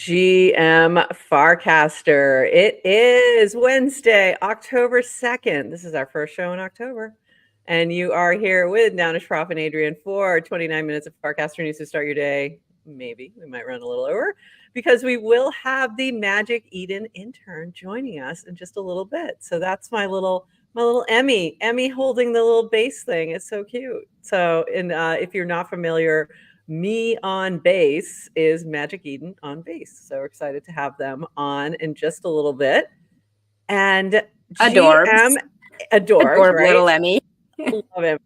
GM Farcaster. It is Wednesday, October 2nd. This is our first show in October. And you are here with Downish Prof and Adrian for 29 minutes of Farcaster news to start your day. Maybe we might run a little over because we will have the Magic Eden Intern joining us in just a little bit. So that's my little Emmy holding the little bass thing. It's so cute. So, and if you're not familiar, me on bass is Magic Eden on bass. So we're excited to have them on in just a little bit. And Adorbs, right? little Emmy. Love him.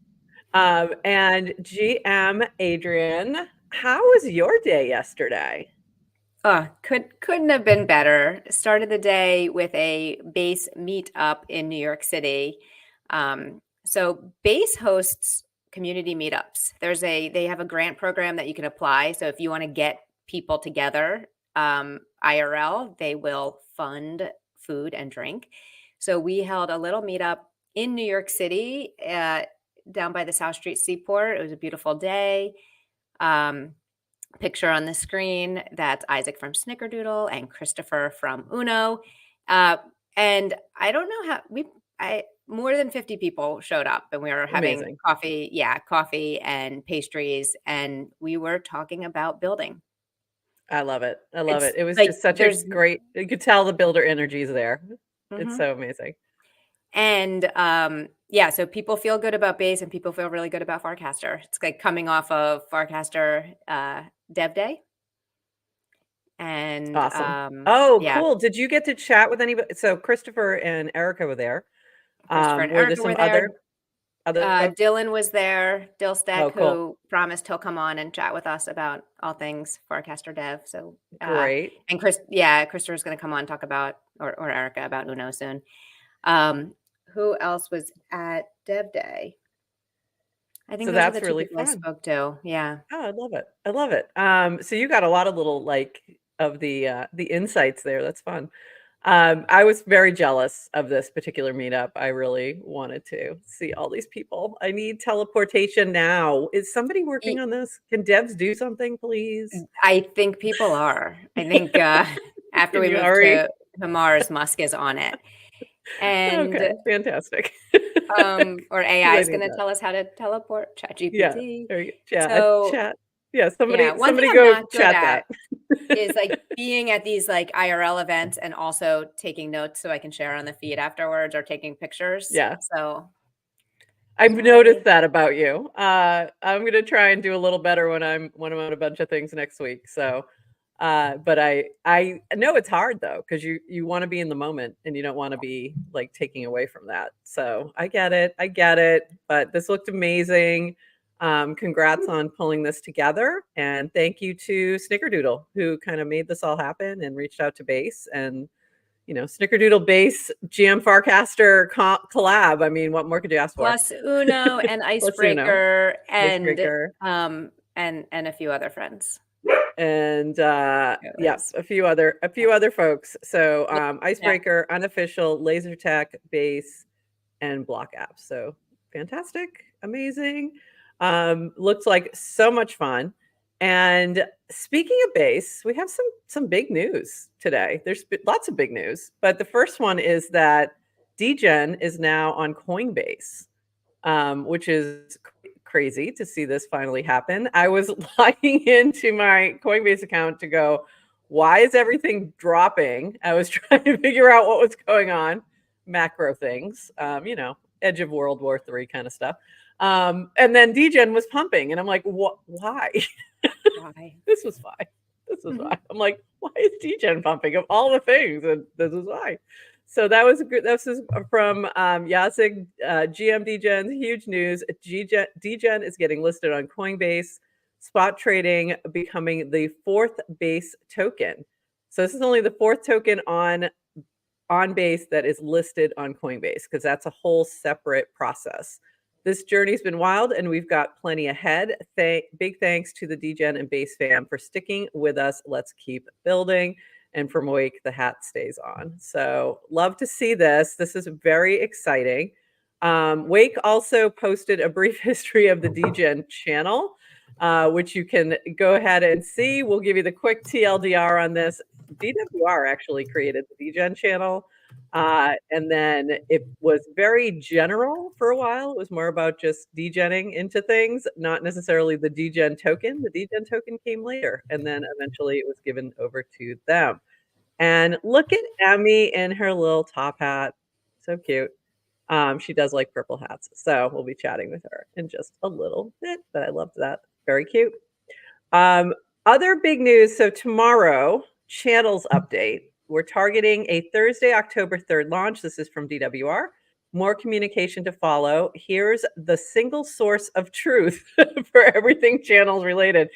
And GM Adrian, how was your day yesterday? Oh, couldn't have been better. Started the day with a BASE meetup in New York City. So BASE hosts community meetups. They have a grant program that you can apply. So if you want to get people together IRL, they will fund food and drink. So we held a little meetup in New York City down by the South Street Seaport. It was a beautiful day. Picture on the screen, that's Isaac from Snickerdoodle and Christopher from Uno. And I don't know how more than 50 people showed up, and we were having coffee and pastries, and we were talking about building. I love it. It was like, just such a great, you could tell the builder energy is there. Mm-hmm. It's so amazing. And so people feel good about BASE and people feel really good about Farcaster. It's like coming off of Farcaster Dev Day. And awesome. Cool. Did you get to chat with anybody? So Christopher and Erica were there. Were there some other Dylan was there, Dillstack, who promised he'll come on and chat with us about all things Farcaster Dev. So great. And Christopher's going to come on and talk about, or Erica, about Uno soon. Who else was at Dev Day? I think that's really fun. I spoke to. Yeah. Oh, I love it. So you got a lot of little of the insights there. That's fun. I was very jealous of this particular meetup. I really wanted to see all these people. I need teleportation now. Is somebody working on this? Can devs do something, please? I think people are. I think after we move to Mars, Musk is on it. And okay, fantastic. Or AI is going to tell us how to teleport. ChatGPT. Yeah, there you go. Chat. Yeah, somebody go chat that. Is like being at these IRL events and also taking notes so I can share on the feed afterwards or taking pictures. Yeah. So I've noticed that about you. I'm going to try and do a little better when I'm on a bunch of things next week. So, but I know it's hard though, because you want to be in the moment and you don't want to be taking away from that. So I get it. But this looked amazing. Congrats on pulling this together, and thank you to Snickerdoodle, who kind of made this all happen and reached out to BASE. And Snickerdoodle BASE GM Farcaster collab. I mean, what more could you ask for? Plus Uno and Icebreaker and a few other friends. And yes, a few other folks. So Icebreaker, Unofficial, LaserTech, BASE, and Block Apps. So fantastic, amazing. Looks like so much fun. And speaking of BASE, we have some big news today. There's lots of big news, but the first one is that Degen is now on Coinbase, which is crazy to see this finally happen. I was logging into my Coinbase account to go, why is everything dropping? I was trying to figure out what was going on, macro things, edge of World War III kind of stuff. And then Degen was pumping, and I'm like, what? Why? Why? This was why. I'm like, why is Degen pumping of all the things? And this is why. So that was good. This is from Jacek, GM Degen. Huge news. Degen is getting listed on Coinbase. Spot trading becoming the fourth BASE token. So this is only the fourth token on BASE that is listed on Coinbase, because that's a whole separate process. This journey's been wild, and we've got plenty ahead. Big thanks to the Degen and BASE fam for sticking with us. Let's keep building. And from Wake, the hat stays on. So love to see this. This is very exciting. Wake also posted a brief history of the Degen channel. which you can go ahead and see. We'll give you the quick TLDR on this. DWR actually created the DGen channel. And then it was very general for a while. It was more about just degenning into things, not necessarily the degen token. The degen token came later, and then eventually it was given over to them. And look at Emmy in her little top hat. So cute. She does like purple hats. So we'll be chatting with her in just a little bit, but I loved that. Very cute. Other big news. So tomorrow, channels update. We're targeting a Thursday, October 3rd launch. This is from DWR. More communication to follow. Here's the single source of truth for everything channels related.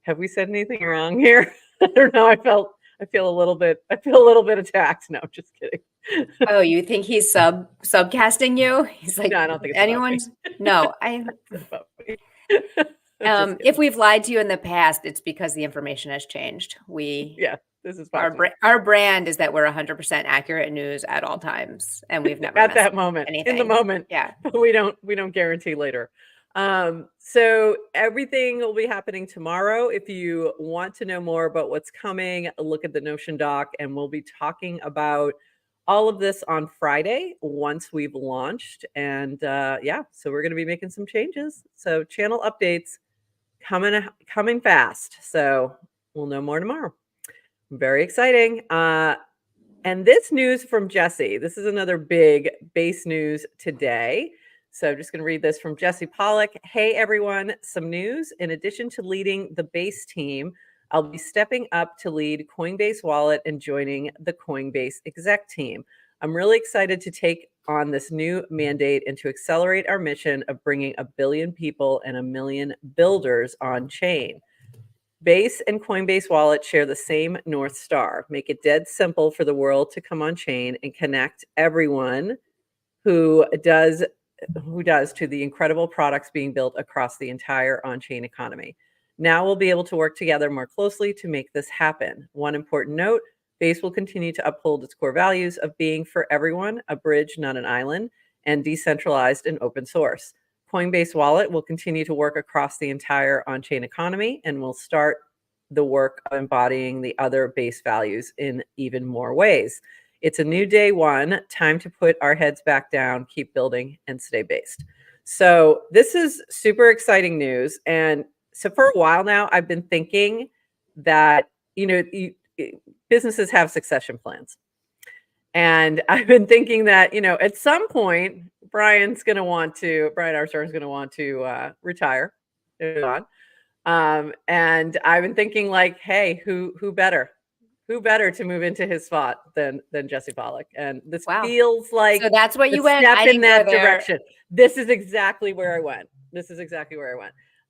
Have we said anything wrong here? I don't know. I feel a little bit attacked. No, just kidding. Oh, you think he's subcasting you? He's like, No, I don't think it's anyone's. No, I. about me. If we've lied to you in the past, it's because the information has changed. This is our brand is that we're 100% accurate news at all times, and we've never at that moment, anything. in the moment. Yeah, we don't guarantee later. So everything will be happening tomorrow. If you want to know more about what's coming, look at the Notion doc, and we'll be talking about all of this on Friday once we've launched. And so we're going to be making some changes. So channel updates coming fast. So we'll know more tomorrow. Very exciting. And this news from Jesse. This is another big base news today. So I'm just going to read this from Jesse Pollock. Hey, everyone. Some news. In addition to leading the base team, I'll be stepping up to lead Coinbase Wallet and joining the Coinbase exec team. I'm really excited to take on this new mandate and to accelerate our mission of bringing 1 billion people and 1 million builders on chain. Base and Coinbase Wallet share the same North Star. Make it dead simple for the world to come on chain and connect everyone who does to the incredible products being built across the entire on-chain economy. Now we'll be able to work together more closely to make this happen. One important note, Base will continue to uphold its core values of being for everyone, a bridge, not an island, and decentralized and open source. Coinbase Wallet will continue to work across the entire on-chain economy and will start the work of embodying the other Base values in even more ways. It's a new day one, time to put our heads back down, keep building, and stay based. So this is super exciting news. And so for a while now, I've been thinking that, businesses have succession plans. And I've been thinking that, at some point, Brian Armstrong is going to want to retire. And I've been thinking like, hey, who better to move into his spot than Jesse Pollock? And this feels like so that's what you went. Step in that direction. This is exactly where I went.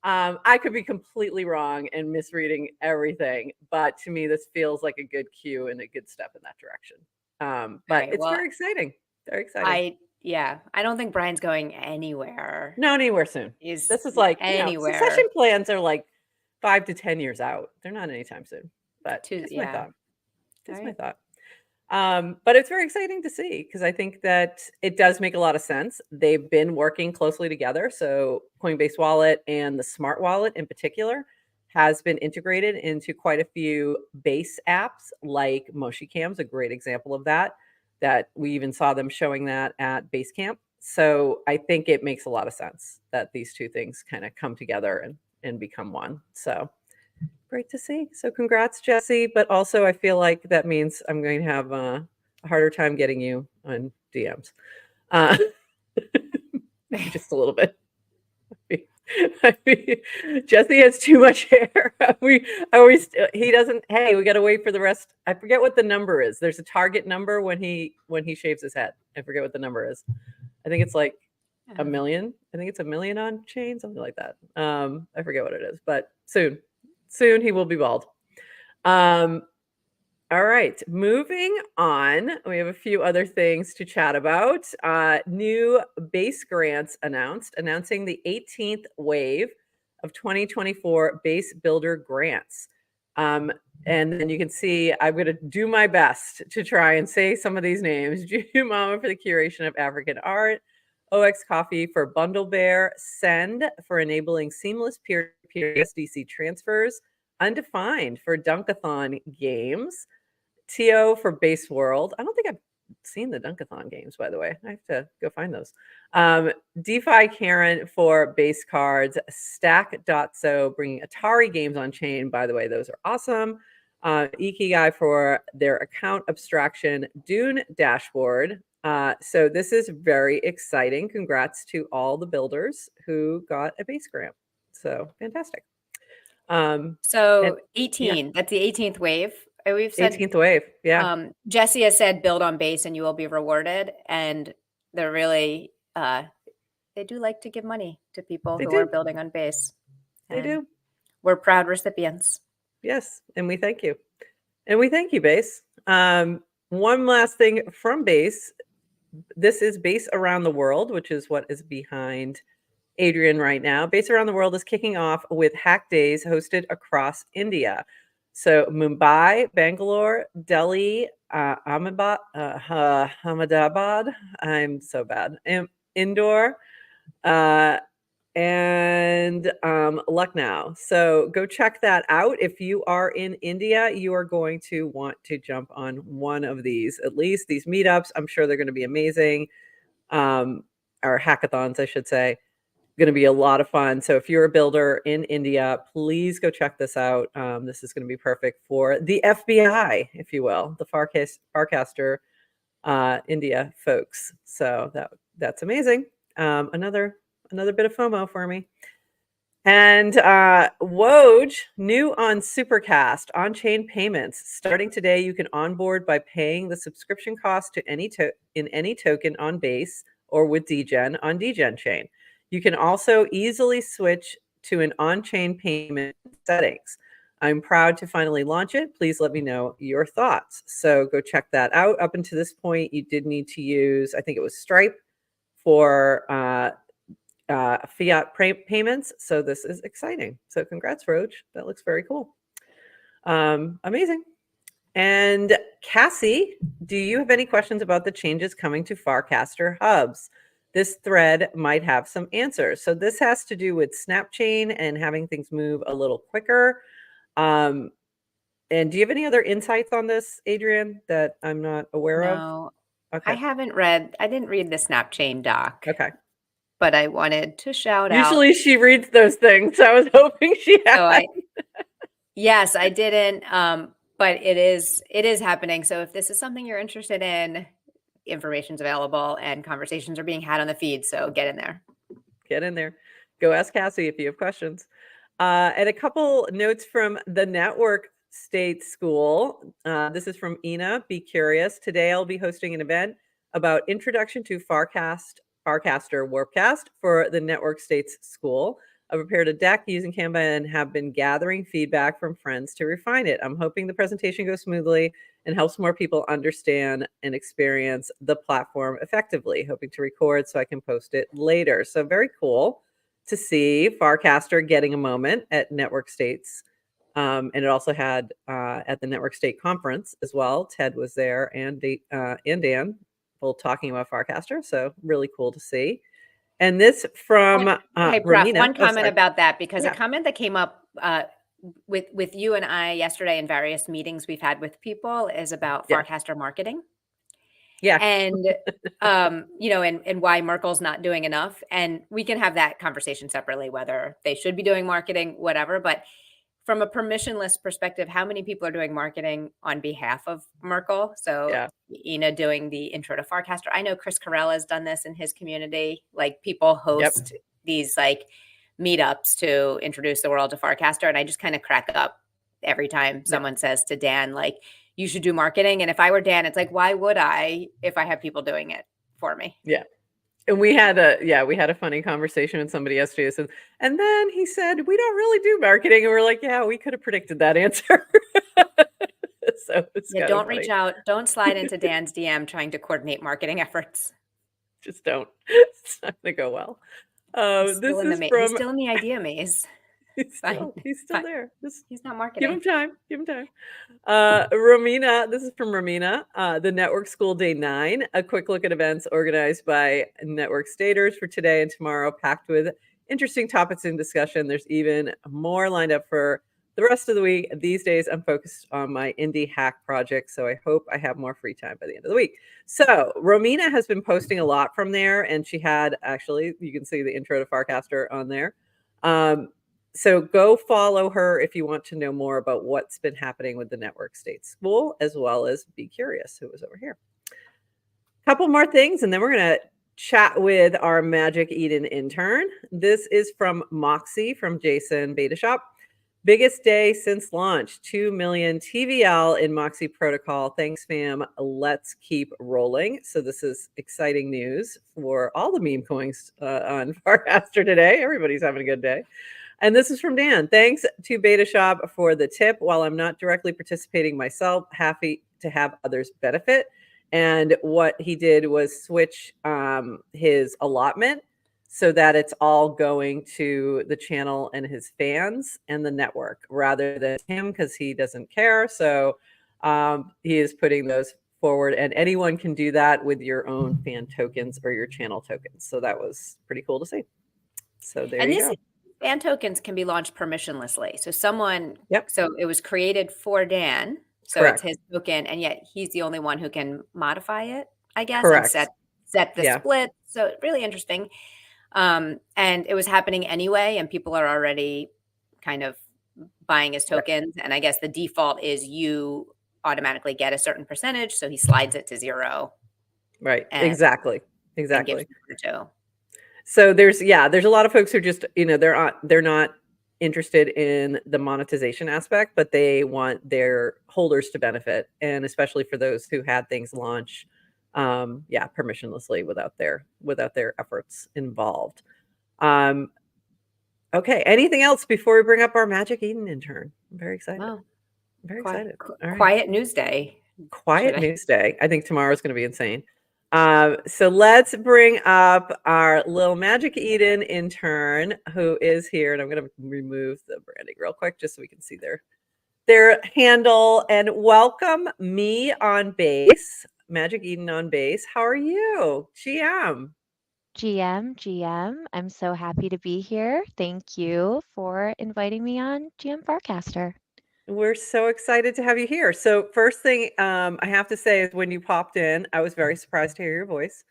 I could be completely wrong and misreading everything, but to me, this feels like a good cue and a good step in that direction. But it's very exciting. Very exciting. I don't think Brian's going anywhere. No, anywhere soon. This is like anywhere. Succession plans are like 5 to 10 years out. They're not anytime soon. But it's my thought. That's my thought. But it's very exciting to see because I think that it does make a lot of sense. They've been working closely together. So Coinbase Wallet and the Smart Wallet in particular has been integrated into quite a few Base apps, like MoshiCam's a great example of that we even saw them showing that at Basecamp. So I think it makes a lot of sense that these two things kind of come together and become one. So great to see. So congrats, Jesse. But also I feel like that means I'm going to have a harder time getting you on DMs. Just a little bit. Jesse has too much hair. He doesn't. Hey, we got to wait for the rest. I forget what the number is. There's a target number when he shaves his head. I forget what the number is. I think it's like 1 million. I think it's 1 million on chain, something like that. I forget what it is, but soon he will be bald. All right, moving on. We have a few other things to chat about. New Base grants announcing the 18th wave of 2024 Base Builder grants. And then you can see I'm going to do my best to try and say some of these names. Juju Mama for the curation of African art, OX Coffee for Bundle Bear, Send for enabling seamless peer-to-peer peer-to-peer USDC transfers, Undefined for Dunkathon games, TO for Base World. I don't think I've seen the Dunkathon games, by the way. I have to go find those. DeFi Karen for base cards, Stack.so bringing Atari games on chain. By the way, those are awesome. Ikigai for their account abstraction Dune dashboard. So this is very exciting. Congrats to all the builders who got a base grant. So fantastic. So 18, yeah. That's the 18th wave. We've said 18th wave. Yeah. Jesse has said build on base and you will be rewarded. And they're really, they do like to give money to people who are building on base. They do. We're proud recipients. Yes. And we thank you. And we thank you, Base. One last thing from Base. This is Base Around the World, which is what is behind Adrian right now. Base Around the World is kicking off with Hack Days hosted across India. So Mumbai, Bangalore, Delhi, Ahmedabad, I'm so bad, Indore, and Lucknow. So go check that out. If you are in India, you are going to want to jump on one of these, at least these meetups. I'm sure they're going to be amazing. Or hackathons, I should say. Going to be a lot of fun. So if you're a builder in India, please go check this out. This is going to be perfect for the FBI, if you will, the Farcaster India folks. So that's amazing. Another bit of FOMO for me. And Woj, new on Supercast, on-chain payments. Starting today, you can onboard by paying the subscription cost to any token on Base or with DGen on DGen chain. You can also easily switch to an on-chain payment settings. I'm proud to finally launch it. Please let me know your thoughts. So go check that out. Up until this point, you did need to use, I think it was Stripe for fiat payments. So this is exciting. So congrats, Roach. That looks very cool. Amazing. And Cassie, do you have any questions about the changes coming to Farcaster hubs? This thread might have some answers. So this has to do with Snapchain and having things move a little quicker. And do you have any other insights on this, Adrian, that I'm not aware of? No, okay. I didn't read the Snapchain doc. Okay. But I wanted to shout out. Usually she reads those things. So I was hoping she had. Yes, I didn't. But it is happening. So if this is something you're interested in, information's available and conversations are being had on the feed. So get in there. Get in there. Go ask Cassie if you have questions. And a couple notes from the Network State School. This is from Ina. Be curious. Today I'll be hosting an event about introduction to Farcaster Warpcast for the Network States School. I prepared a deck using Canva and have been gathering feedback from friends to refine it. I'm hoping the presentation goes smoothly and helps more people understand and experience the platform effectively. Hoping to record so I can post it later. So very cool to see Farcaster getting a moment at Network States. And it also had at the Network State Conference as well. Ted was there and Dan both talking about Farcaster. So really cool to see. And this from Romina. One comment about that, because a comment that came up with you and I yesterday in various meetings we've had with people is about Farcaster marketing. Yeah. And, and why Merkle's not doing enough. And we can have that conversation separately, whether they should be doing marketing, whatever. But from a permissionless perspective, how many people are doing marketing on behalf of Merkle? So Ina doing the intro to Farcaster. I know Chris Carell has done this in his community. Like people host these like meetups to introduce the world to Farcaster. And I just kind of crack up every time someone says to Dan, like, you should do marketing. And if I were Dan, it's like, why would I if I have people doing it for me? Yeah. And we had a funny conversation with somebody yesterday. Said, and then he said, we don't really do marketing. And we're like, yeah, we could have predicted that answer. So don't reach out. Don't slide into Dan's DM trying to coordinate marketing efforts. Just don't. It's not going to go well. He's still in the idea maze. He's still there. He's not marketing. Give him time. Romina, this is from Romina. The Network School Day 9, a quick look at events organized by Network Staters for today and tomorrow, packed with interesting topics in discussion. There's even more lined up for the rest of the week. These days, I'm focused on my indie hack project, so I hope I have more free time by the end of the week. So Romina has been posting a lot from there, and she had actually, you can see the intro to Farcaster on there. So go follow her if you want to know more about what's been happening with the Network State School, as well as Be Curious, who was over here. Couple more things, and then we're going to chat with our Magic Eden intern. This is from Moxie from Jason Beta Shop. Biggest day since launch, 2 million TVL in Moxie protocol. Thanks, fam. Let's keep rolling. So this is exciting news for all the meme coins on Farcaster today. Everybody's having a good day. And this is from Dan. Thanks to Beta Shop for the tip. While I'm not directly participating myself, happy to have others benefit. And what he did was switch his allotment so that it's all going to the channel and his fans and the network rather than him, because he doesn't care. So he is putting those forward, and anyone can do that with your own fan tokens or your channel tokens. So that was pretty cool to see. So there you go. Fan tokens can be launched permissionlessly. So Yep. So it was created for Dan. So Correct. It's his token, and yet he's the only one who can modify it, I guess, Correct. and set the split. So really interesting. And it was happening anyway, and people are already kind of buying his tokens. And I guess the default is you automatically get a certain percentage. So he slides it to 0. Right. Exactly. So there's a lot of folks who just, they're not interested in the monetization aspect, but they want their holders to benefit. And especially for those who had things launch, permissionlessly without their efforts involved. Okay. Anything else before we bring up our Magic Eden intern? I'm very excited. Wow. Very excited. Quiet news day. Quiet news day. I think tomorrow's going to be insane. So let's bring up our little Magic Eden intern who is here. And I'm going to remove the branding real quick just so we can see their handle. And welcome Me on Base, Magic Eden on Base. How are you? GM, I'm so happy to be here. Thank you for inviting me on GM Farcaster. We're so excited to have you here. So first thing I have to say is when you popped in, I was very surprised to hear your voice.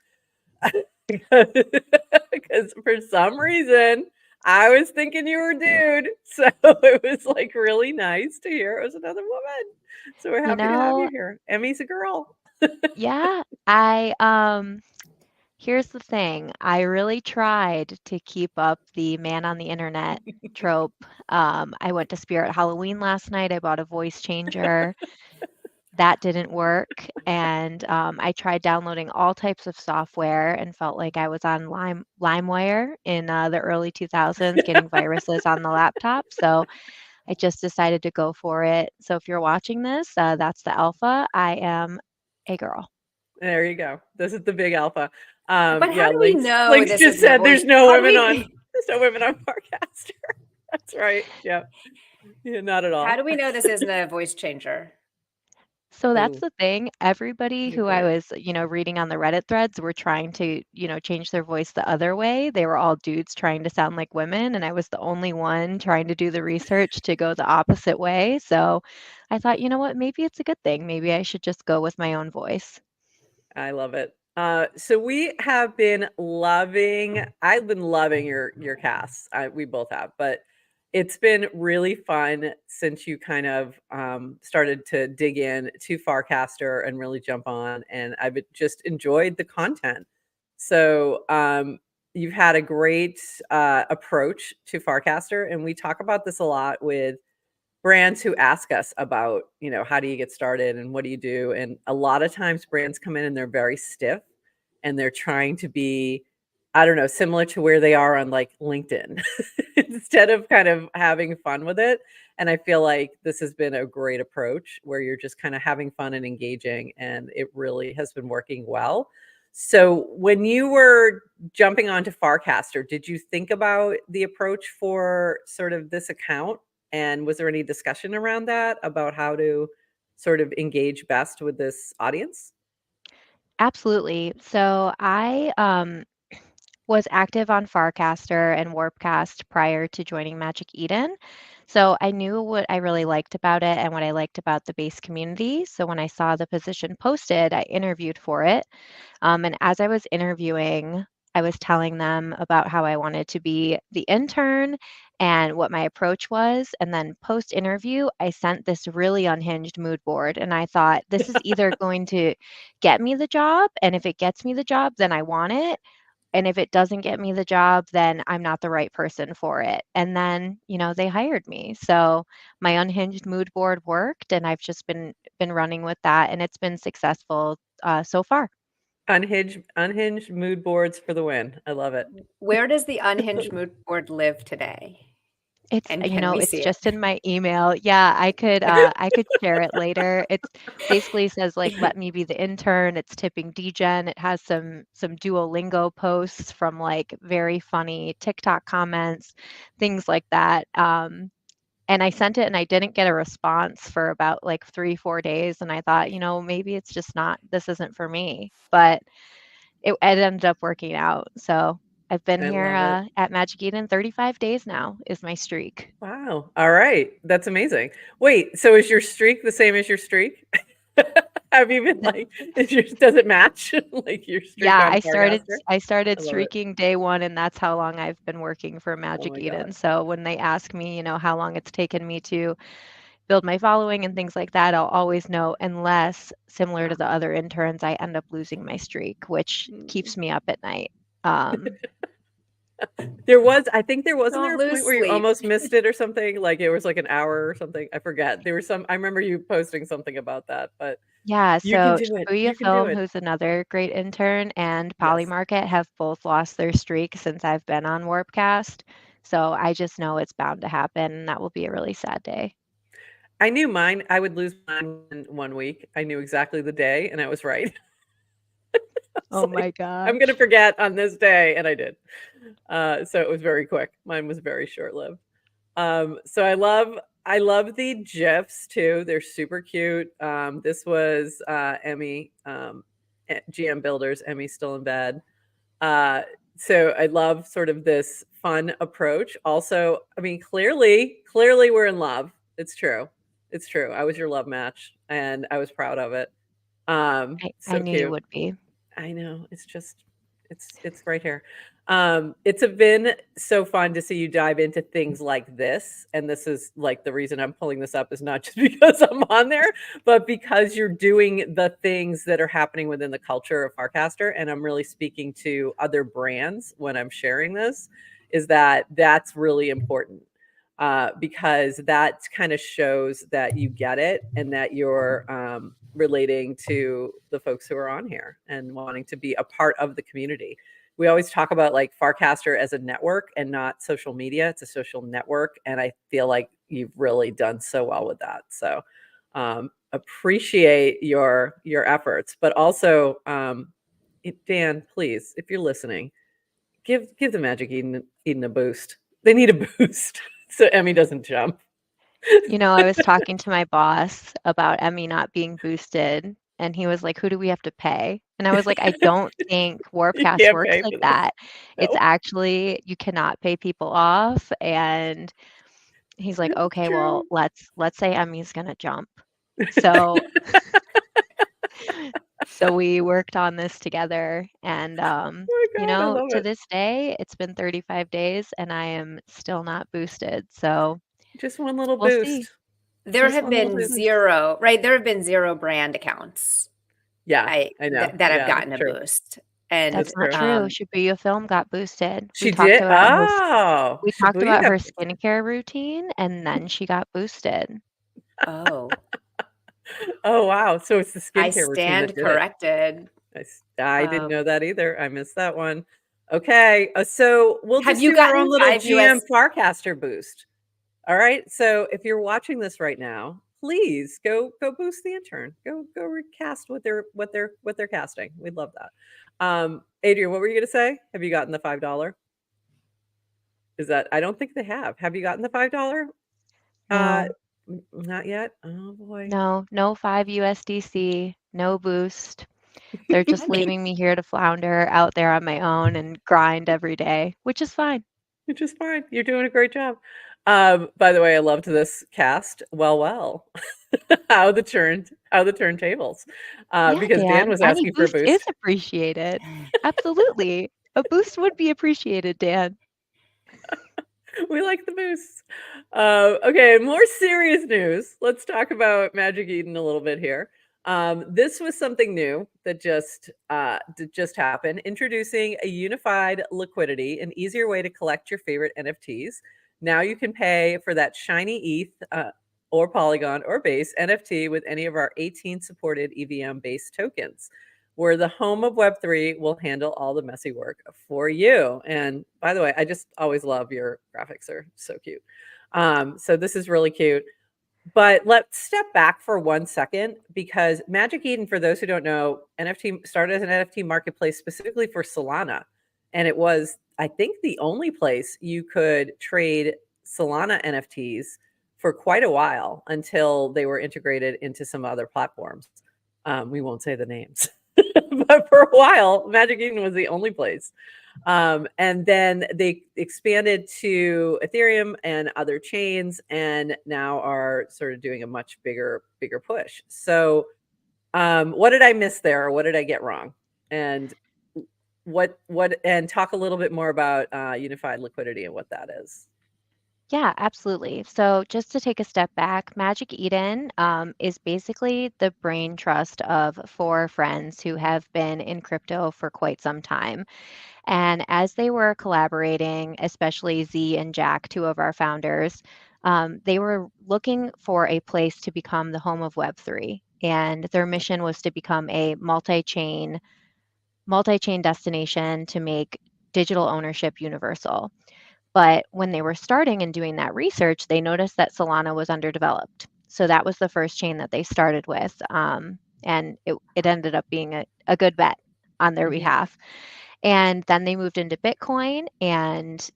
Because for some reason, I was thinking you were a dude. So it was like really nice to hear it was another woman. So we're happy to have you here. Emmy's a girl. Yeah, here's the thing. I really tried to keep up the man on the internet trope. I went to Spirit Halloween last night. I bought a voice changer. That didn't work. And I tried downloading all types of software and felt like I was on LimeWire in the early 2000s, getting viruses on the laptop. So I just decided to go for it. So if you're watching this, that's the alpha. I am a girl. There you go. This is the big alpha. But how do we know Links this just is said there's no women on Farcaster. That's right. Yeah, not at all. How do we know this isn't a voice changer? So that's the thing. Everybody who I was, reading on the Reddit threads were trying to, change their voice the other way. They were all dudes trying to sound like women, and I was the only one trying to do the research to go the opposite way. So I thought, you know what, maybe it's a good thing. Maybe I should just go with my own voice. I love it. So we have been I've been loving your casts. We both have, but it's been really fun since you kind of started to dig in to Farcaster and really jump on, and I've just enjoyed the content. So you've had a great approach to Farcaster, and we talk about this a lot with brands who ask us about, how do you get started and what do you do? And a lot of times brands come in and they're very stiff and they're trying to be, I don't know, similar to where they are on like LinkedIn instead of kind of having fun with it. And I feel like this has been a great approach where you're just kind of having fun and engaging, and it really has been working well. So when you were jumping onto Farcaster, did you think about the approach for sort of this account? And was there any discussion around that about how to sort of engage best with this audience? Absolutely. So I was active on Farcaster and Warpcast prior to joining Magic Eden. So I knew what I really liked about it and what I liked about the base community. So when I saw the position posted, I interviewed for it. And as I was interviewing, I was telling them about how I wanted to be the intern and what my approach was. And then post interview, I sent this really unhinged mood board. And I thought, this is either going to get me the job. And if it gets me the job, then I want it. And if it doesn't get me the job, then I'm not the right person for it. And then, they hired me. So my unhinged mood board worked, and I've just been running with that, and it's been successful so far. Unhinged mood boards for the win. I love it. Where does the unhinged mood board live today? It's And can we it's see just it? in my email. Yeah, I could share it later. It's basically says like let me be the intern. It's tipping DGen. It has some Duolingo posts from like very funny TikTok comments, things like that. And I sent it and I didn't get a response for about like 3-4 days. And I thought, maybe it's just not, this isn't for me. But it ended up working out. So I've been I here love it. at Magic Eden 35 days now is my streak. Wow. All right. That's amazing. Wait, so is your streak the same as your streak? Have you been like, does it match like your streak Yeah, on I started Farcaster? I started I love it. streaking day one, and that's how long I've been working for Oh Magic my Eden. God. So when they ask me, how long it's taken me to build my following and things like that, I'll always know, unless similar to Wow. the other interns, I end up losing my streak, which keeps me up at night. Wasn't there Don't a lose point where you sleep. almost missed it or something? Like it was like an hour or something. I forget. I remember you posting something about that, but Yeah, you can so do it. Shibuya You can do Film, it. who's another great intern, and Yes. Polymarket have both lost their streak since I've been on Warpcast. So I just know it's bound to happen, and that will be a really sad day. I knew I would lose mine in 1 week. I knew exactly the day and I was right. Oh Like, my I'm going to gosh. forget on this day. And I did. So it was very quick. Mine was very short lived. So I love the GIFs too. They're super cute. This was Emmy, GM Builders. Emmy's still in bed. So I love sort of this fun approach. Also, I mean, clearly we're in love. It's true. It's true. I was your love match and I was proud of it. I So knew you cute. would be. I know. It's just it's right here. It's been so fun to see you dive into things like this. And this is like the reason I'm pulling this up is not just because I'm on there, but because you're doing the things that are happening within the culture of Farcaster. And I'm really speaking to other brands when I'm sharing this, is that's really important. Because that kind of shows that you get it and that you're relating to the folks who are on here and wanting to be a part of the community. We always talk about like Farcaster as a network and not social media. It's a social network. And I feel like you've really done so well with that. So appreciate your efforts, but also Dan, please, if you're listening, give the Magic Eden a boost. They need a boost so Emmy doesn't jump. I was talking to my boss about Emmy not being boosted, and he was like, "Who do we have to pay?" And I was like, "I don't think You Warpcast can't works pay like for this. that. It's No, actually you cannot pay people off." And he's like, it's "Okay, well, true. let's say Emmy's gonna jump." So so we worked on this together, and Oh my God, I love to it. this day, it's been 35 days, and I am still not boosted. So Just one little we'll see. boost. There Just have one little been boost. zero, right? There have been zero brand accounts Yeah, I know. that have Yeah, gotten that's a true. boost. And That's That's not true. true. Shibuya Film got boosted. She did. Oh, We talked Shibuya about got. her skincare routine, and then she got boosted. oh, Oh wow. So it's the I skincare routine that stand did it. corrected. I didn't Um, know that either. I missed that one. Okay, so we'll have just you do our own gotten little 5 GM US? Farcaster boost. All right. So if you're watching this right now, please go boost the intern. Go recast what they're casting. We'd love that. Adrian, what were you gonna say? Have you gotten the $5? Is that I don't think they have. Have you gotten the $5? Uh No, not yet. Oh boy. no 5 USDC, no boost. They're just That makes leaving me here to flounder out there on my own and grind every day, which is fine. Which is fine. You're doing a great job. By the way, I loved this cast. Well. How the turntables. Yeah, Because Dan Dan, was any asking for a boost is boost. appreciated. Absolutely. A boost would be appreciated, Dan. We like the boosts. Okay, more serious news. Let's talk about Magic Eden a little bit here. This was something new that just happened. Introducing a unified liquidity, an easier way to collect your favorite NFTs. Now you can pay for that shiny ETH or Polygon or Base NFT with any of our 18 supported EVM based tokens. We're the home of Web3. We'll handle all the messy work for you. And by the way, I just always love your graphics are so cute. So this is really cute. But let's step back for 1 second because Magic Eden, for those who don't know, NFT started as an NFT marketplace specifically for Solana. And it was, I think, the only place you could trade Solana NFTs for quite a while until they were integrated into some other platforms. We won't say the names. But for a while, Magic Eden was the only place. And then they expanded to Ethereum and other chains, and now are sort of doing a much bigger push. So, what did I miss there, or what did I get wrong? And and talk a little bit more about unified liquidity and what that is. Yeah, absolutely. So, just to take a step back, Magic Eden is basically the brain trust of four friends who have been in crypto for quite some time. And as they were collaborating, especially Z and Jack, two of our founders, they were looking for a place to become the home of Web3. And their mission was to become a multi-chain destination to make digital ownership universal. But when they were starting and doing that research, they noticed that Solana was underdeveloped. So that was the first chain that they started with. And it ended up being a good bet on their behalf. And then they moved into Bitcoin, and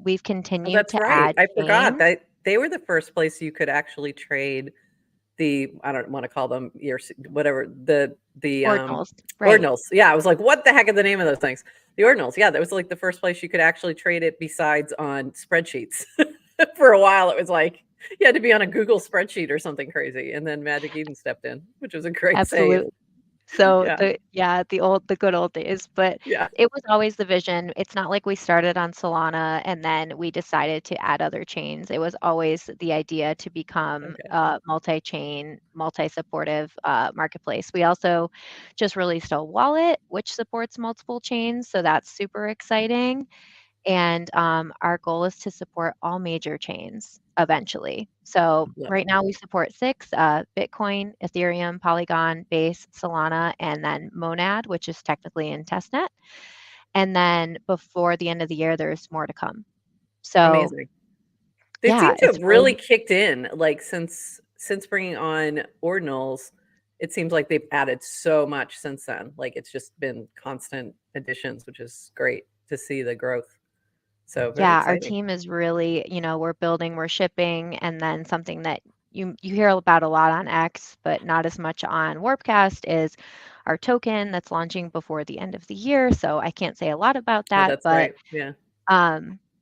we've Oh, continued that's to right. add I forgot chains. that they were the first place you could actually trade I don't want to call them whatever the Ordinals, right. ordinals. Yeah, I was like, what the heck are the name of those things? The ordinals. Yeah, that was like the first place you could actually trade it besides on spreadsheets. For a while, it was like you had to be on a Google spreadsheet or something crazy, and then Magic Eden stepped in, which was a great save. Absolutely. So Yeah, the good old days, but yeah. it was always the vision. It's not like we started on Solana and then we decided to add other chains. It was always the idea to become Okay, a multi-chain, multi-supportive marketplace. We also just released a wallet which supports multiple chains, so that's super exciting. And our goal is to support all major chains eventually. So love right it. now we support six: Bitcoin, Ethereum, Polygon, Base, Solana, and then Monad, which is technically in testnet. And then before the end of the year, there's more to come. So Amazing. They yeah, seem to it's have really really, kicked in, like, since bringing on ordinals, it seems like they've added so much since then. Like, it's just been constant additions, which is great to see the growth. So very yeah, our exciting. team is really, we're building, we're shipping, and then something that you hear about a lot on X, but not as much on Warpcast is our token that's launching before the end of the year. So I can't say a lot about Oh, that, that's but right. Yeah,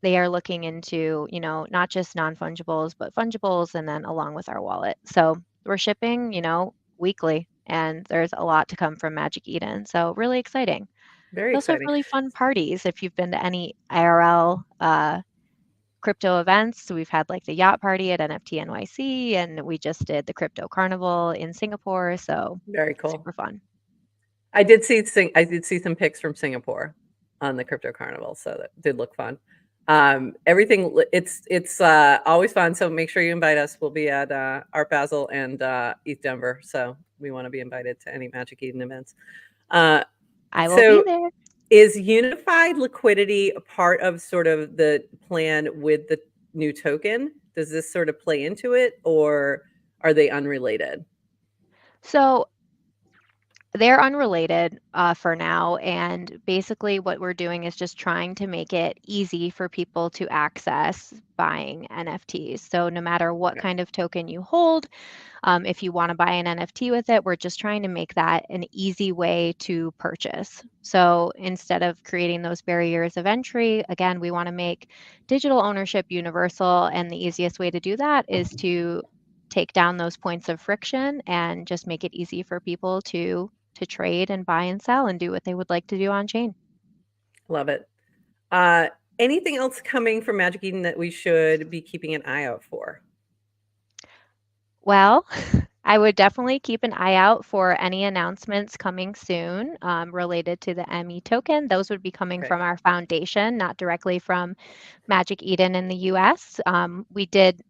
they are looking into, not just non-fungibles, but fungibles, and then along with our wallet. So we're shipping, weekly, and there's a lot to come from Magic Eden. So really exciting. very We also have exciting. really fun parties if you've been to any IRL crypto events. So we've had like the yacht party at NFT NYC, and we just did the crypto carnival in Singapore. So Very cool. super fun. I did see some pics from Singapore on the Crypto Carnival, so that did look fun. It's always fun. So make sure you invite us. We'll be at Art Basel and ETH Denver, so we want to be invited to any Magic Eden events. Uh, I will be so there. is unified liquidity a part of sort of the plan with the new token? Does this sort of play into it, or are they unrelated? So They're unrelated for now. And basically, what we're doing is just trying to make it easy for people to access buying NFTs. So, no matter what kind of token you hold, if you want to buy an NFT with it, we're just trying to make that an easy way to purchase. So, instead of creating those barriers of entry, again, we want to make digital ownership universal. And the easiest way to do that is to take down those points of friction and just make it easy for people to trade and buy and sell and do what they would like to do on chain. Love it. Anything else coming from Magic Eden that we should be keeping an eye out for? Well, I would definitely keep an eye out for any announcements coming soon related to the ME token. Those would be coming from our foundation, not directly from Magic Eden in the US. We did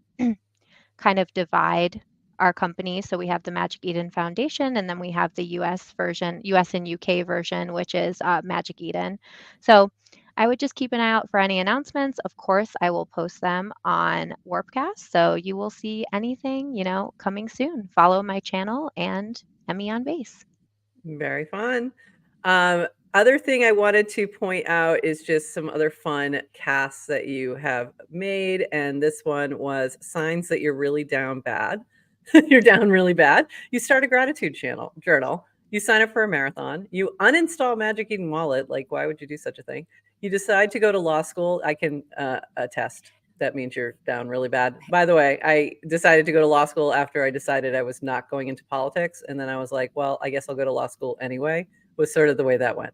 kind of divide our company. So we have the Magic Eden Foundation, and then we have the US version, US and UK version, which is Magic Eden. So I would just keep an eye out for any announcements. Of course, I will post them on Warpcast. So you will see anything, coming soon. Follow my channel and Emmy on Base. Very fun. Other thing I wanted to point out is just some other fun casts that you have made. And this one was signs that you're really down bad. You're down really bad. You start a gratitude journal. You sign up for a marathon. You uninstall Magic Eden Wallet. Like, why would you do such a thing? You decide to go to law school. I can attest. That means you're down really bad. By the way, I decided to go to law school after I decided I was not going into politics. And then I was like, well, I guess I'll go to law school anyway, was sort of the way that went.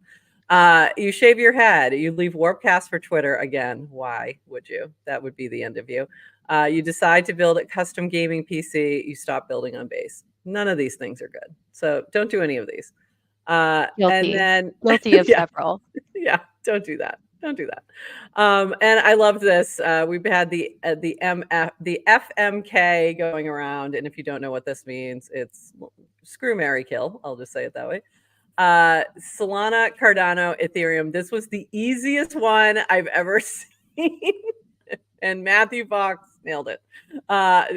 You shave your head. You leave Warpcast for Twitter. Again, why would you? That would be the end of you. You decide to build a custom gaming PC. You stop building on base. None of these things are good. So don't do any of these. Guilty. And then Guilty of several. Yeah, don't do that. Don't do that. And I love this. We've had the FMK going around, and if you don't know what this means, it's screw, marry, kill. I'll just say it that way. Solana, Cardano, Ethereum. This was the easiest one I've ever seen, and Matthew Fox nailed it.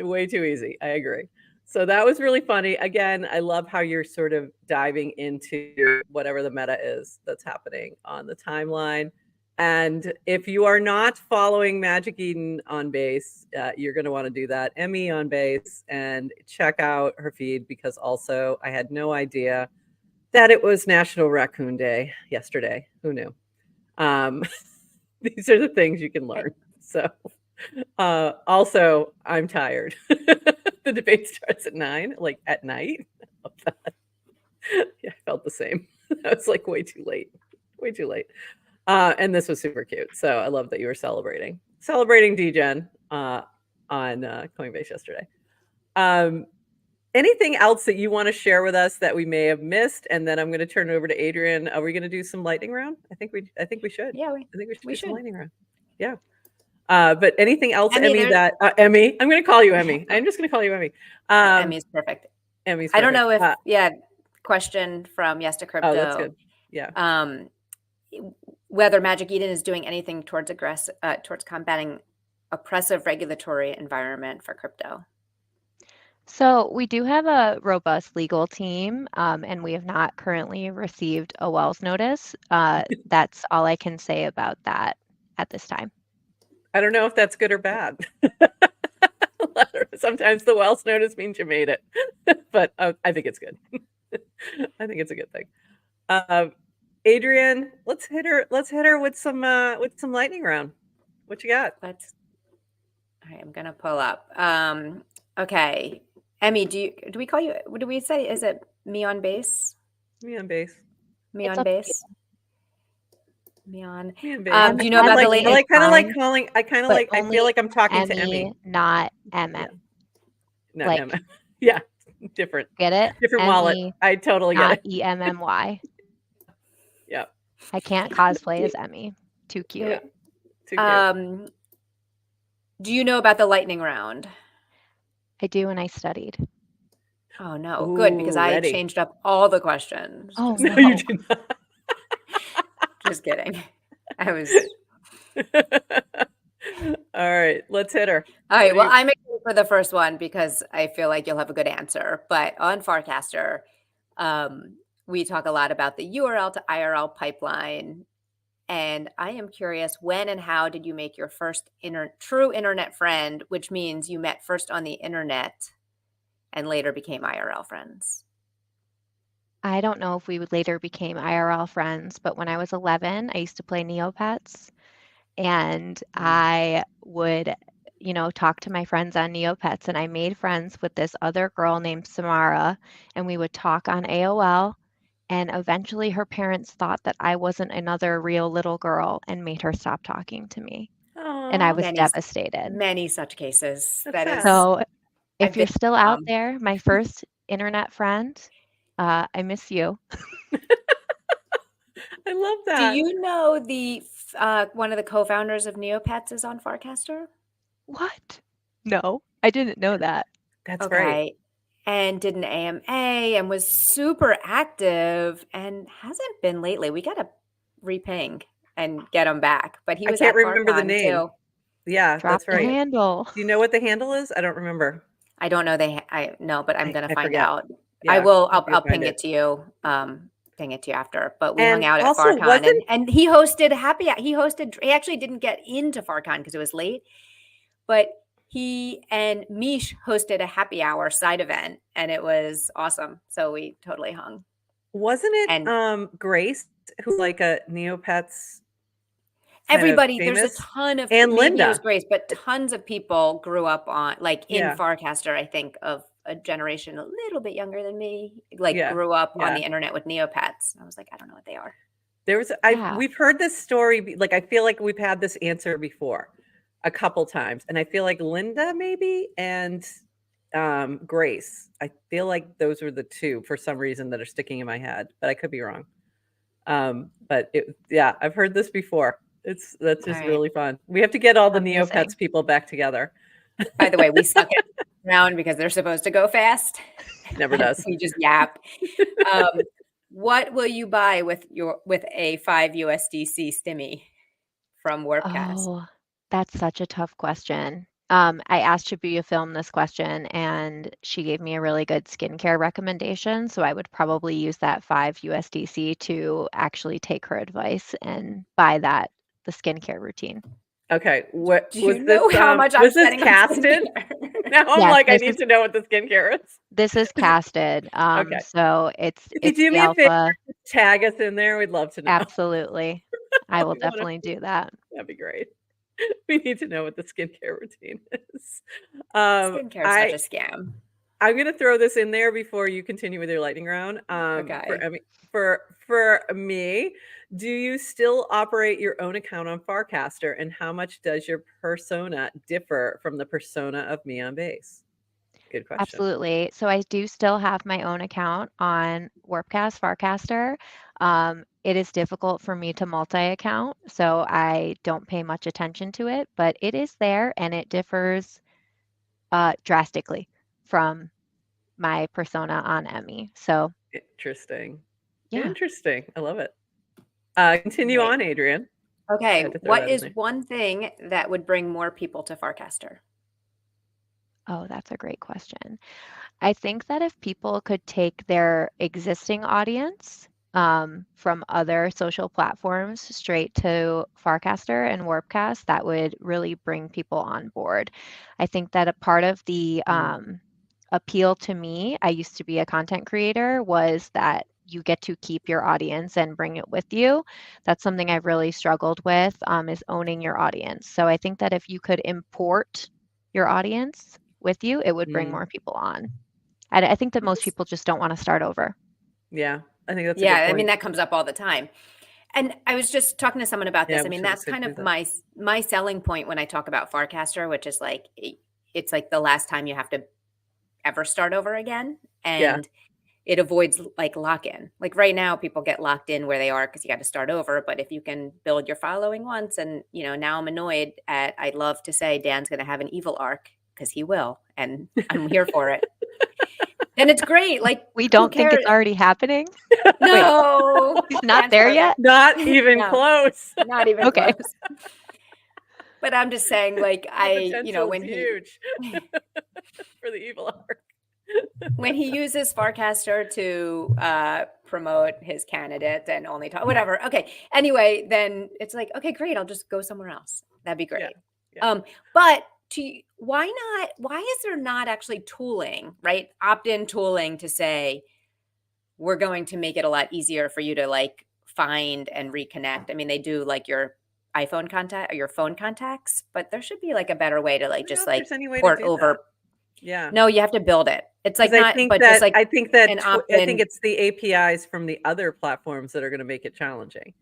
Way too easy. I agree. So that was really funny. Again, I love how you're sort of diving into whatever the meta is that's happening on the timeline. And if you are not following Magic Eden on Base, you're going to want to do that. Emmy on Base, and check out her feed, because also I had no idea that it was National Raccoon Day yesterday. Who knew? These are the things you can learn. So also, I'm tired. The debate starts at 9, like at night. I love that. Yeah, I felt the same. I was like way too late. Way too late. And this was super cute. So I love that you were celebrating DGen on Coinbase yesterday. Anything else that you want to share with us that we may have missed? And then I'm going to turn it over to Adrian. Are we going to do some lightning round? I think we should. Yeah, I think we should do some lightning round. Yeah. But anything else, Emmy, that Emmy? I'm going to call you Emmy. I'm just going to call you Emmy. Emmy's perfect. Emmy's perfect. I don't know if question from Yes to Crypto. Oh, that's good. Yeah. Whether Magic Eden is doing anything towards combating oppressive regulatory environment for crypto. So we do have a robust legal team, and we have not currently received a Wells notice. That's all I can say about that at this time. I don't know if that's good or bad. Sometimes the Wells notice means you made it, but I think it's good. I think it's a good thing. Adrian, let's hit her with some lightning round. What you got? All right, I'm gonna pull up. Okay, Emmy, do we call you? What do we say? Is it me on base? Me on base. Me on base. Me on. Me on base. Do you know about the latest? I kind of like calling. I feel like I'm talking to Emmy, not MM. Yeah. Not MM. Yeah, different. Get it? Different Emmy, wallet. I totally get it. EMMY. Yeah. I can't cosplay as Emmy. Too cute. Yeah. Too cute. Do you know about the lightning round? I do, and I studied. Oh no, good, because I changed up all the questions. Oh no, you did not. Just kidding. I was. All right, let's hit her. All right. Well, I'm excited for the first one because I feel like you'll have a good answer. But on Farcaster, we talk a lot about the URL to IRL pipeline. And I am curious, when and how did you make your first true internet friend, which means you met first on the internet and later became IRL friends? I don't know if we would later became IRL friends, but when I was 11, I used to play Neopets, and I would, talk to my friends on Neopets, and I made friends with this other girl named Samara, and we would talk on AOL, and eventually her parents thought that I wasn't another real little girl and made her stop talking to me, and I Aw, was devastated. Many such cases. That's That is, sad. So if I've you're been still out there, my first internet friend, I miss you. I love do that. you know the one of the co-founders of Neopets is on Farcaster? What? No, I didn't know that. That's right. Okay. And did an AMA and was super active and hasn't been lately. We got to reping and get him back. But he I was can't at remember the FarCon name. too. Yeah, Drop that's the right. handle. Do you know what the handle is? I don't remember. I don't know. I know, but I'm going to I find forget. out. Yeah, I will. if you I'll find ping it to you. Ping it to you after. But we And hung out at also, FarCon and he hosted he actually didn't get into FarCon because it was late, but he and Mish hosted a happy hour side event and it was awesome. So we totally hung. Wasn't it And Grace who's like a Neopets? everybody, there's a ton of, and maybe it was Linda. Grace, but tons of people grew up on, like in Yeah. Farcaster, I think, of a generation a little bit younger than me, like Yeah, grew up on yeah. the internet with Neopets. I was like, I don't know what they are. There was we've heard this story, like I feel like we've had this answer before a couple times, and I feel like Linda maybe and Grace. I feel like those were the two for some reason that are sticking in my head, but I could be wrong. But I've heard this before. That's just right. really fun. We have to get all the Amazing. Neopets people back together. By the way, we suck it around because they're supposed to go fast. Never does. We just yap. What will you buy with a 5 USDC stimmy from Warpcast? Oh, that's such a tough question. I asked Shibuya Film this question, and she gave me a really good skincare recommendation. So I would probably use that 5 USDC to actually take her advice and buy the skincare routine. Okay, what Do was you this? know how much I'm Was this spending on casted? skincare? Now I'm Yes, like, I this need is- to know what the skincare is. This is casted. Okay. So it's If you do the me a favor, alpha. tag us in there. We'd love to know. Absolutely. I will We wanna- definitely do that. That'd be great. We need to know what the skincare routine is. Skincare is such a scam. I'm going to throw this in there before you continue with your lightning round. Okay. For me, do you still operate your own account on Farcaster, and how much does your persona differ from the persona of me on base? Good question. Absolutely. So I do still have my own account on Farcaster. It is difficult for me to multi-account, so I don't pay much attention to it, but it is there and it differs drastically from my persona on Emmy. So Interesting. yeah. Interesting. I love it. Continue Great. on, Adrian. Okay. had to throw What that in is there. one thing that would bring more people to Farcaster? Oh, that's a great question. I think that if people could take their existing audience from other social platforms straight to Farcaster and Warpcast, that would really bring people on board. I think that a part of the appeal to me, I used to be a content creator, was that you get to keep your audience and bring it with you. That's something I've really struggled with, is owning your audience. So I think that if you could import your audience with you, it would bring more people on. I think that most people just don't want to start over. Yeah, I think that's a good point. I mean, that comes up all the time. And I was just talking to someone about this. I mean, that's kind of my selling point when I talk about Farcaster, which is like, it's like the last time you have to ever start over again. And it avoids like lock-in. Like right now, people get locked in where they are because you got to start over. But if you can build your following once, and now I'm annoyed at, I'd love to say Dan's going to have an evil arc because he will, and I'm here for it. And it's great. Like, we don't think it's already happening. No, he's not there yet. Not even close. Not even Okay. close. But I'm just saying, like, when huge for the evil arc. when he uses Farcaster to promote his candidate and only talk, whatever. Okay. Anyway, then it's like, okay, great. I'll just go somewhere else. That'd be great. Yeah. But why not? Why is there not actually tooling, right? Opt-in tooling to say, we're going to make it a lot easier for you to like find and reconnect. I mean, they do like your iPhone contact or your phone contacts, but there should be like a better way to like just like port over. That. Yeah. No, you have to build it. It's like not, but that, just like I think that I think it's the APIs from the other platforms that are going to make it challenging.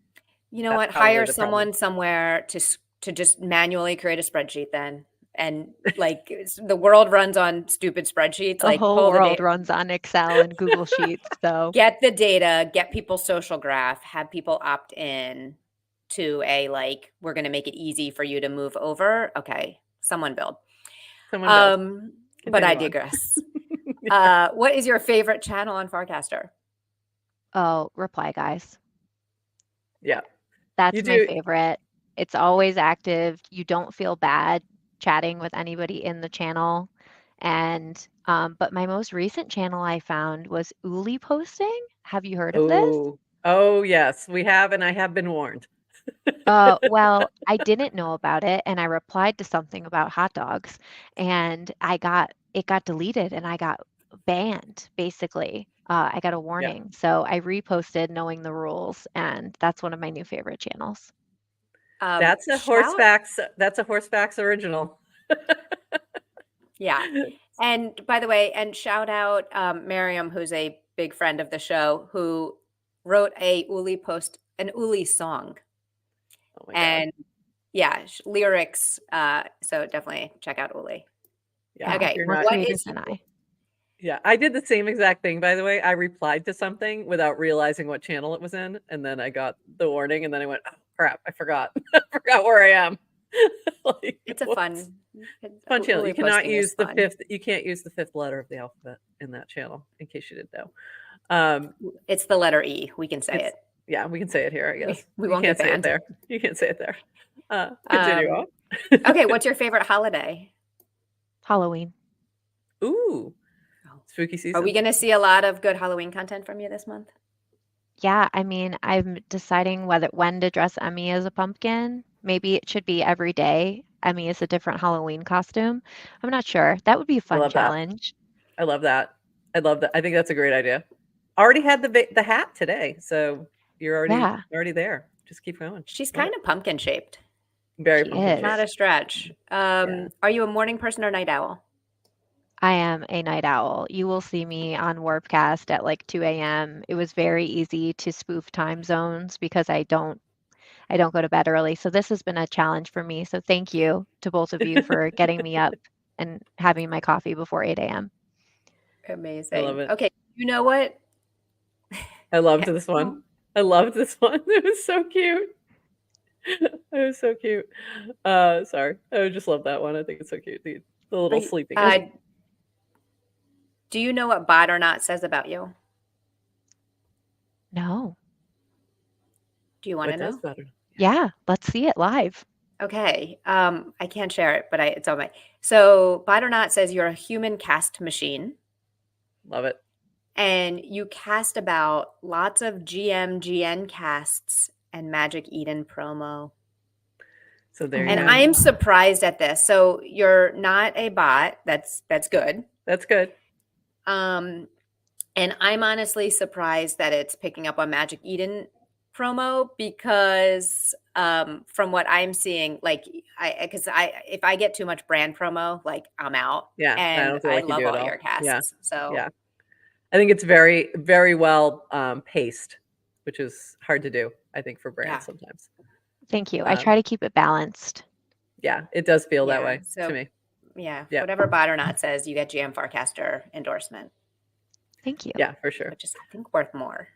You know what? Hire someone somewhere to just manually create a spreadsheet then. And like the world runs on stupid spreadsheets. The like whole world runs on Excel and Google Sheets. So get the data, get people's social graph, have people opt in to a like, we're going to make it easy for you to move over. Okay, someone build. But I digress. What is your favorite channel on Farcaster? Oh, Reply Guys. Yeah. That's my favorite. It's always active. You don't feel bad chatting with anybody in the channel. And but my most recent channel I found was Uli posting. Have you heard of this? Oh yes, we have, and I have been warned. Well, I didn't know about it, and I replied to something about hot dogs, and it got deleted, and I got banned, basically. I got a warning. So I reposted knowing the rules, and that's one of my new favorite channels. That's a Horsefacts original. Yeah. And by the way, and shout out Miriam, who's a big friend of the show, who wrote an Uli song. Oh my and God. Yeah, lyrics. So definitely check out Uli. Yeah. Okay. Yeah, I did the same exact thing, by the way. I replied to something without realizing what channel it was in, and then I got the warning, and then I went, "Oh crap, I forgot. I forgot where I am." Like, it's a fun channel. You cannot use the fifth. You can't use the fifth letter of the alphabet in that channel, in case you didn't know. It's the letter E. We can say it. Yeah, we can say it here, I guess. We won't get banned there. You can't say it there. Continue on. Okay, what's your favorite holiday? Halloween. Ooh. Spooky season. Are we going to see a lot of good Halloween content from you this month? Yeah, I mean, I'm deciding when to dress Emmy as a pumpkin. Maybe it should be every day. Emmy is a different Halloween costume. I'm not sure. That would be a fun challenge. I love that. I love that. I think that's a great idea. Already had the hat today, so you're already there. Just keep going. She's kind of pumpkin shaped. Very pumpkin shaped. Not a stretch. Are you a morning person or night owl? I am a night owl. You will see me on Warpcast at like 2 a.m. It was very easy to spoof time zones because I don't go to bed early. So this has been a challenge for me. So thank you to both of you for getting me up and having my coffee before 8 a.m. Amazing. I love it. Okay. You know what? I loved this one. I loved this one. It was so cute. It was so cute. Sorry. I just love that one. I think it's so cute. The little sleeping. Do you know what Bot or Not says about you? No. Do you want to know? Yeah, let's see it live. Okay. I can't share it, but it's on my. So Bot or Not says you're a human cast machine. Love it. And you cast about lots of GN casts and Magic Eden promo. So there you go. And I'm surprised at this. So you're not a bot. That's good. That's good. And I'm honestly surprised that it's picking up on Magic Eden promo because from what I'm seeing, like if I get too much brand promo, like I'm out. Yeah, and I don't feel like love you do all your casts. Yeah. So yeah, I think it's very, very well paced, which is hard to do, I think, for brands sometimes. Thank you. I try to keep it balanced. Yeah, it does feel that way to me. Yeah, whatever Bot or Not says, you get GM Farcaster endorsement. Thank you. Yeah, for sure. Which is, I think, worth more,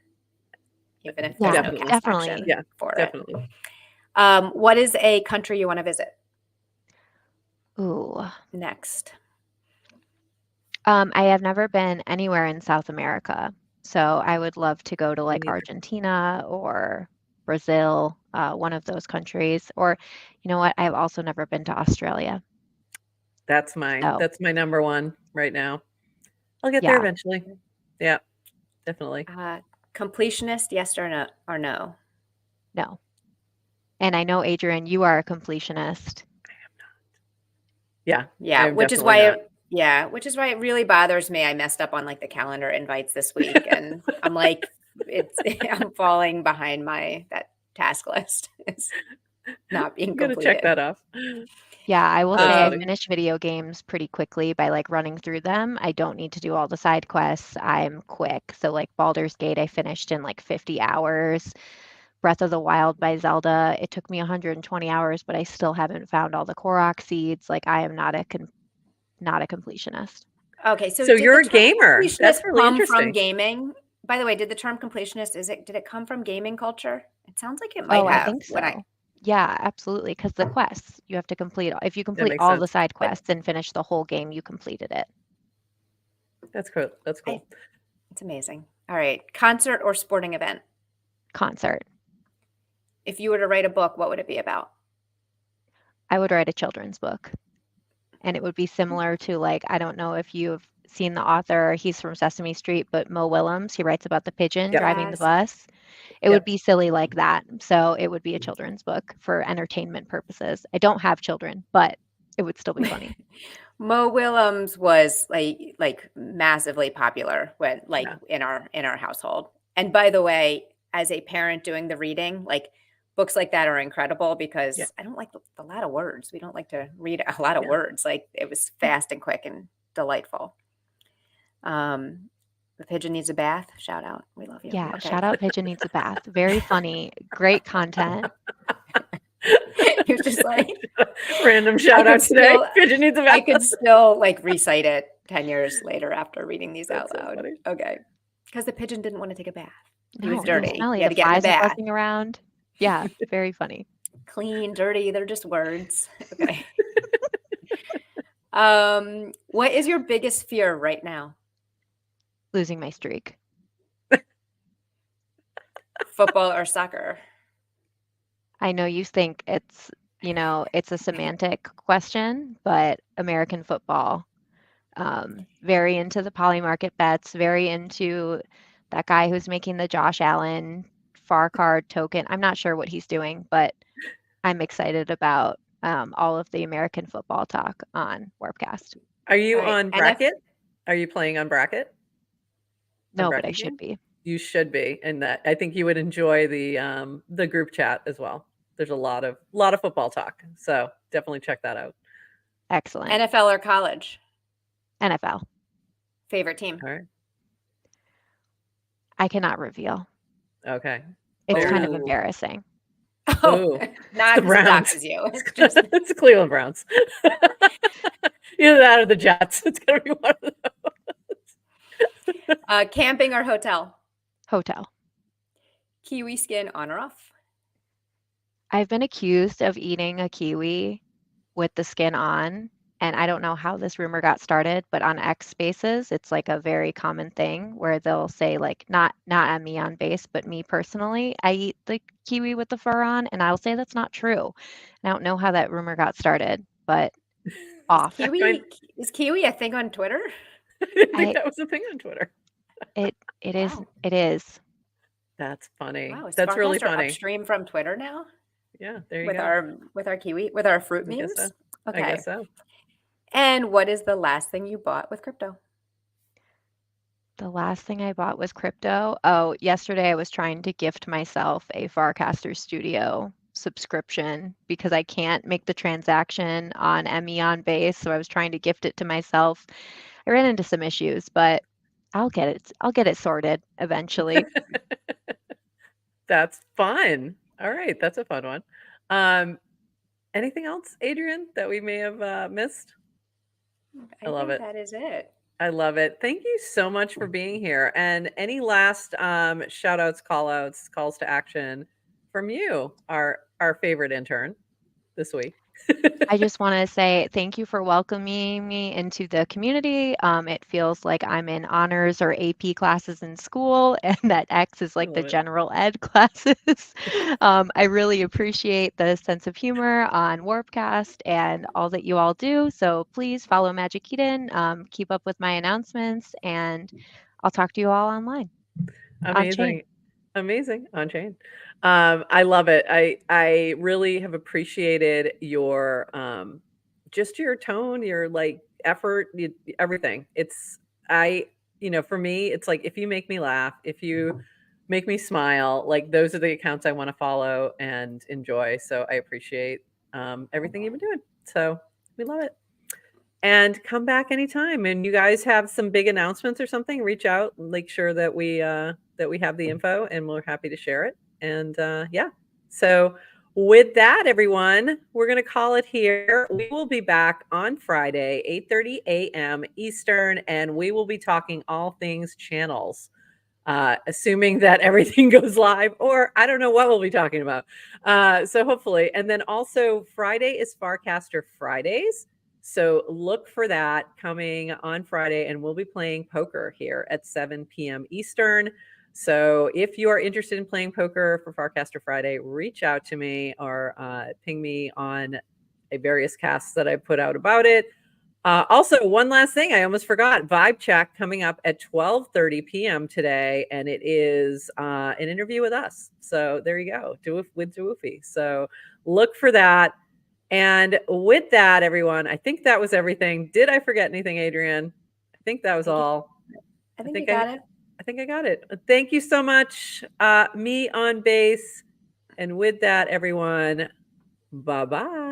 even if there's no cast action for definitely. it. What is a country you want to visit? Ooh. Next. I have never been anywhere in South America, so I would love to go to like Argentina or Brazil, one of those countries. Or, you know what? I've also never been to Australia. That's my number one right now. I'll get there Yeah. eventually. Yeah, definitely. Completionist, yes or no? Or no? No. And I know, Adrian, you are a completionist. Yeah. Yeah, I'm which is definitely why not. which is why it really bothers me. I messed up on like the calendar invites this week, and I'm like, I'm falling behind that task list. It's not being I'm gonna check completed. that off. Yeah, I will That's say I funny. finish video games pretty quickly by like running through them. I don't need to do all the side quests. I'm quick. So like Baldur's Gate, I finished in like 50 hours. Breath of the Wild by Zelda, it took me 120 hours, but I still haven't found all the Korok seeds. Like I am not a completionist. Okay, so So did the you're a term gamer. That's completionist really come from interesting. gaming? By the way, did the term completionist did it come from gaming culture? It sounds like it might Oh, I have. think so. Yeah, absolutely. Because the quests you have to complete, if you That complete makes all the sense. side quests and finish the whole game, you completed it. That's cool. That's cool. It's amazing. All right, concert or sporting event? Concert. If you were to write a book, what would it be about? I would write a children's book. And it would be similar to like, I don't know if you've seen the author, he's from Sesame Street, but Mo Willems, he writes about the pigeon Yep. driving the Yes. bus. It Yep. would be silly like that. So it would be a children's book for entertainment purposes. I don't have children, but it would still be funny. Mo Willems was like massively popular when Yeah. in our household. And by the way, as a parent doing the reading, like books like that are incredible because Yeah. I don't like a lot of words. We don't like to read a lot of Yeah. words. Like it was fast and quick and delightful. The pigeon needs a bath. Shout out. We love you. Yeah, Okay. shout out Pigeon Needs a Bath. Very funny, great content. He was just like Random shout out today. Pigeon needs a bath. I could still like recite it 10 years later after reading these out That's so loud. funny. Okay. Because the pigeon didn't want to take a bath. He No, was dirty. smelly. He had The to get in the flies are bath. buzzing around. Yeah, very funny. Clean, dirty, they're just words. Okay. What is your biggest fear right now? Losing my streak. Football or soccer? I know you think it's, it's a semantic question, but American football. Very into the poly market bets, very into that guy who's making the Josh Allen Farcard token. I'm not sure what he's doing, but I'm excited about all of the American football talk on Warpcast. Are you All right, on bracket? Are you playing on bracket? No, but I should be. You should be, and that I think you would enjoy the group chat as well. There's a lot of football talk, so definitely check that out. Excellent. NFL or college? NFL. Favorite team? All right. I cannot reveal. Okay. It's Fair kind of enough. embarrassing. Oh, Ooh, not the because it Browns. doxes you. It's just It's the Cleveland Browns. Either that or the Jets. It's gonna be one of those. Camping or hotel? Hotel. Kiwi skin on or off? I've been accused of eating a kiwi with the skin on, and I don't know how this rumor got started, but on X Spaces, it's like a very common thing where they'll say like not at me on base, but me personally, I eat the kiwi with the fur on, and I'll say that's not true. I don't know how that rumor got started, but off. Is kiwi a thing on Twitter? I didn't think that was a thing on Twitter. It is. Wow. It is. That's funny. Wow, is That's really Farcaster funny. upstream from Twitter now? Yeah, there you With go. our kiwi, with our fruit I guess memes? so. Okay. I guess so. And what is the last thing you bought with crypto? The last thing I bought was crypto. Oh, yesterday I was trying to gift myself a Farcaster Studio subscription because I can't make the transaction on ME on base, so I was trying to gift it to myself. I ran into some issues, but I'll get it sorted eventually. That's fun. All right, that's a fun one. Anything else, Adrian, that we may have missed? I love it. That is it. I love it. Thank you so much for being here. And any last shout outs, call outs, calls to action from you, our favorite intern this week? I just want to say thank you for welcoming me into the community. It feels like I'm in honors or AP classes in school, and that X is like the general ed classes. I really appreciate the sense of humor on Warpcast and all that you all do. So please follow Magic Eden, keep up with my announcements, and I'll talk to you all online. Amazing. Amazing. On chain. I love it. I really have appreciated your just your tone, your like effort, everything. For me, it's like if you make me laugh, if you make me smile, like those are the accounts I want to follow and enjoy. So I appreciate everything you've been doing. So we love it. And come back anytime. And you guys have some big announcements or something, reach out, make sure that we have the info, and we're happy to share it. And yeah. So with that, everyone, we're going to call it here. We will be back on Friday, 8:30 a.m. Eastern, and we will be talking all things channels. Assuming that everything goes live, or I don't know what we'll be talking about. So hopefully. And then also Friday is Farcaster Fridays. So look for that coming on Friday, and we'll be playing poker here at 7 p.m. Eastern. So if you are interested in playing poker for Farcaster Friday, reach out to me or ping me on various casts that I put out about it. Also, one last thing I almost forgot. Vibe Check coming up at 12:30 p.m. today, and it is an interview with us. So there you go, with Dwoofy. So look for that. And with that, everyone, I think that was everything. Did I forget anything, Adrienne? I think that was all. I think you got it. I think I got it. Thank you so much, me on base. And with that, everyone, bye-bye.